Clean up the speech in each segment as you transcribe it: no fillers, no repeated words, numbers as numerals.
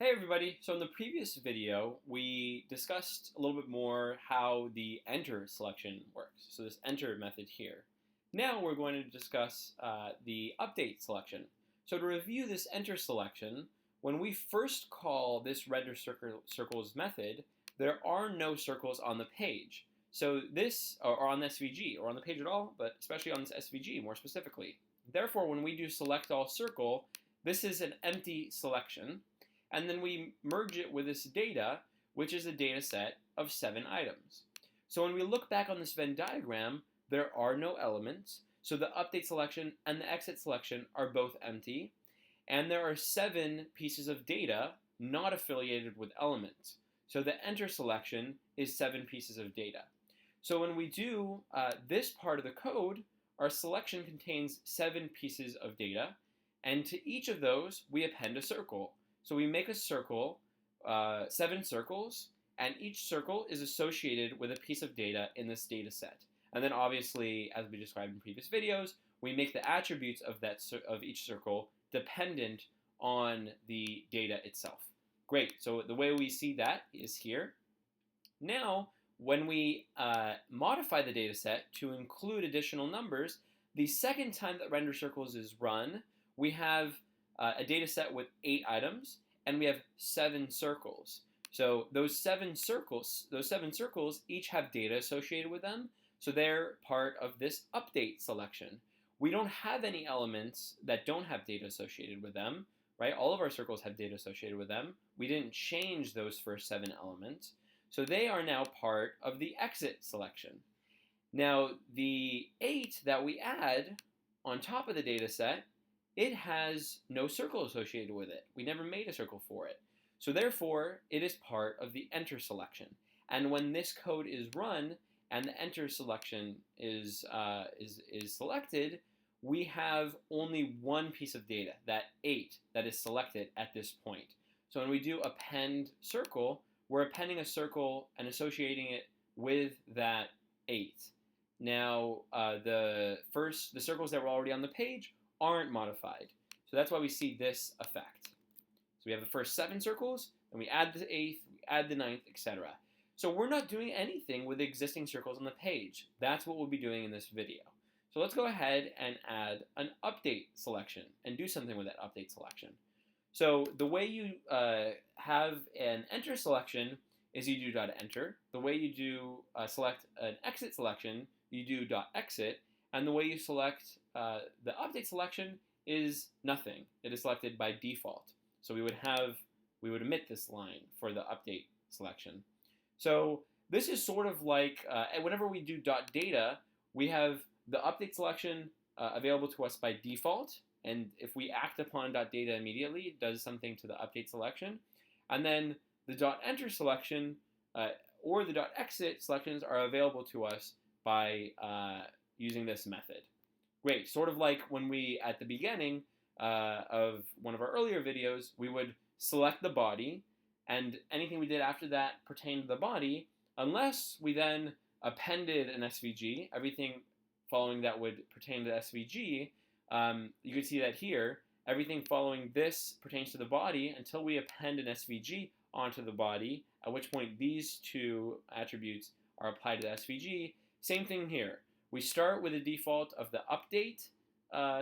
Hey everybody, so in the previous video we discussed a little bit more how the enter selection works, so this enter method here. Now we're going to discuss the update selection. So to review this enter selection, when we first call this render circles method, there are no circles on the page. So this, or on the SVG, or on the page at all, but especially on this SVG more specifically. Therefore, when we do select all circle, this is an empty selection. And then we merge it with this data, which is a data set of 7 items. So when we look back on this Venn diagram, there are no elements. So the update selection and the exit selection are both empty. And there are 7 pieces of data not affiliated with elements. So the enter selection is 7 pieces of data. So when we do this part of the code, our selection contains 7 pieces of data. And to each of those, we append a circle. So we make a circle, 7 circles, and each circle is associated with a piece of data in this data set. And then obviously, as we described in previous videos, we make the attributes of each circle dependent on the data itself. Great, so the way we see that is here. Now, when we modify the data set to include additional numbers, the second time that render circles is run, we have a data set with 8 items, and we have 7 circles. So those 7 circles each have data associated with them, so they're part of this update selection. We don't have any elements that don't have data associated with them, right? All of our circles have data associated with them. We didn't change those first 7 elements, so they are now part of the exit selection. Now, the 8 that we add on top of the data set, it has no circle associated with it. We never made a circle for it. So therefore, it is part of the enter selection. And when this code is run and the enter selection is selected, we have only one piece of data, that 8, that is selected at this point. So when we do append circle, we're appending a circle and associating it with that 8. Now, the circles that were already on the page aren't modified. So that's why we see this effect. So we have the first 7 circles, and we add the 8th, we add the 9th, etc. So we're not doing anything with the existing circles on the page. That's what we'll be doing in this video. So let's go ahead and add an update selection and do something with that update selection. So the way you have an enter selection is you do .enter. The way you do select an exit selection, you do .exit. And the way you select the update selection is nothing. It is selected by default. So we would omit this line for the update selection. So this is sort of like whenever we do .data, we have the update selection available to us by default. And if we act upon .data immediately, it does something to the update selection. And then the .enter selection or the .exit selections are available to us by using this method. Great, sort of like when we, at the beginning of one of our earlier videos, we would select the body, and anything we did after that pertained to the body, unless we then appended an SVG, everything following that would pertain to the SVG. You can see that here, everything following this pertains to the body until we append an SVG onto the body, at which point these 2 attributes are applied to the SVG. Same thing here. We start with a default of the update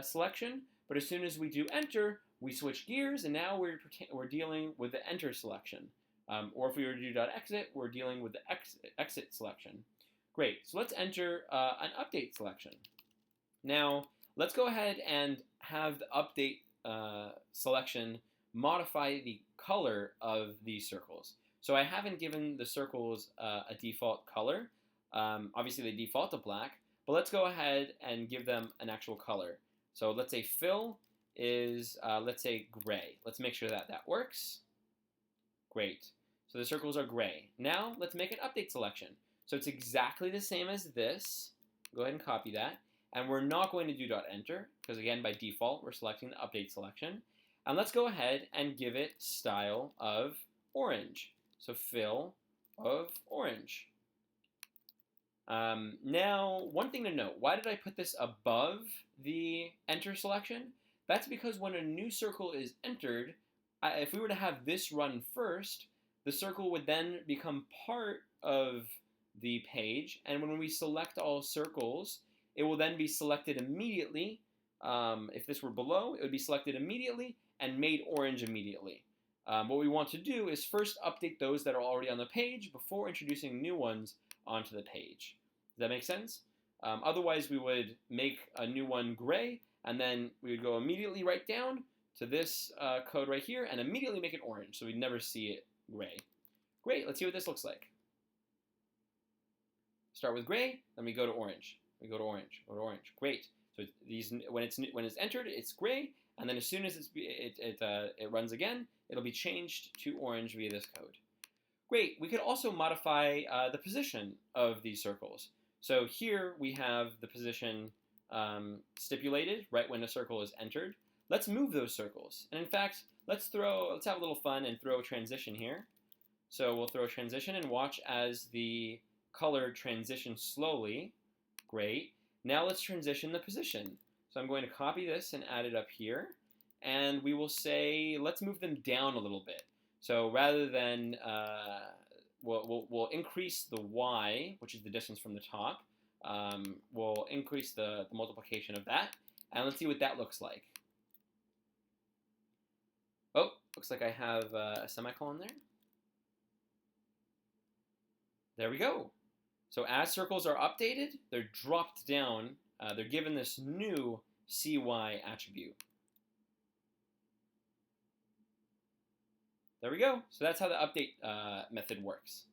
selection, but as soon as we do enter, we switch gears, and now we're dealing with the enter selection. Or if we were to do .exit, we're dealing with the exit selection. Great, so let's enter an update selection. Now, let's go ahead and have the update selection modify the color of these circles. So I haven't given the circles a default color. Obviously, they default to black. But let's go ahead and give them an actual color. So let's say fill is, let's say, gray. Let's make sure that that works. Great. So the circles are gray. Now let's make an update selection. So it's exactly the same as this. Go ahead and copy that. And we're not going to do .enter, because again, by default, we're selecting the update selection. And let's go ahead and give it style of orange. So fill of orange. Now, one thing to note, why did I put this above the enter selection? That's because when a new circle is entered, if we were to have this run first, the circle would then become part of the page, and when we select all circles, it will then be selected immediately. If this were below, it would be selected immediately and made orange immediately. What we want to do is first update those that are already on the page before introducing new ones onto the page. Does that make sense? Otherwise, we would make a new one gray, and then we would go immediately right down to this code right here and immediately make it orange, so we'd never see it gray. Great, let's see what this looks like. Start with gray, then we go to orange. We go to orange, go to orange. Great. So when it's entered, it's gray, and then as soon as it runs again, it'll be changed to orange via this code. Great. We could also modify the position of these circles. So here we have the position stipulated right when a circle is entered. Let's move those circles. And in fact, let's have a little fun and throw a transition here. So we'll throw a transition and watch as the color transitions slowly. Great. Now let's transition the position. So I'm going to copy this and add it up here. And we will say, let's move them down a little bit. So rather than, we'll increase the y, which is the distance from the top. We'll increase the multiplication of that. And let's see what that looks like. Oh, looks like I have a semicolon there. There we go. So as circles are updated, they're dropped down. They're given this new CY attribute. There we go. So that's how the update method works.